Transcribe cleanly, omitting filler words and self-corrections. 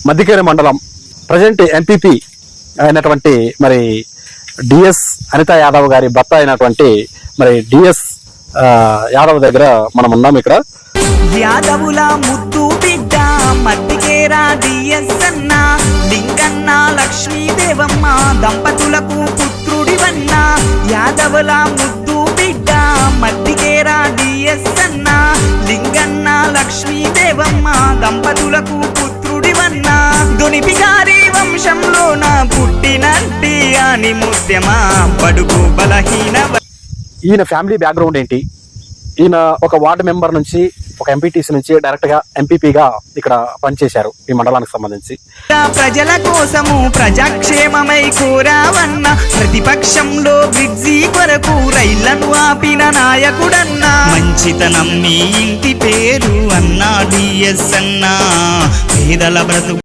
మద్దికేరి మండలం present MPP అయినటువంటి మరి డిఎస్ అనితా యాదవ్ గారి భర్త అయినటువంటి మరి డిఎస్ యాదవ్ దగ్గర మనం ఉన్నాం. ఇక్కడ యాదవుల ముద్దు బిడ్డ మద్దికేరా డిఎస్ అన్న లింగన్న లక్ష్మీదేవమ్మ దంపతులకు పుత్రుడివన్న. యాదవుల ముద్దు బిడ్డ మద్దికేరా డిఎస్ అన్న లింగన్న లక్ష్మీదేవమ్మ దంపతులకు పుత్రుడివన్న. దొనిపి గారి వంశంలోన పుట్టినట్టి అని ముత్యమా బడుగు బలహీన. ఈయన ఫ్యామిలీ బ్యాక్గ్రౌండ్ ఏంటి, ఈయన ఒక వార్డు మెంబర్ నుంచి ఒక ఎంపీటీసీ నుంచి డైరెక్ట్ గా ఎంపీపీగా ఇక్కడ పనిచేశారు ఈ మండలానికి సంబంధించి. ప్రజల కోసము ప్రజాక్షేమమై కోరావన్న ప్రతిపక్షంలో బ్రిడ్జి కొరకు రైళ్లను ఆపిన నాయకుడన్న. మంచితనం మీ ఇంటి పేరు అన్నా డిఎస్ అన్నా పేదల బ్రతుకు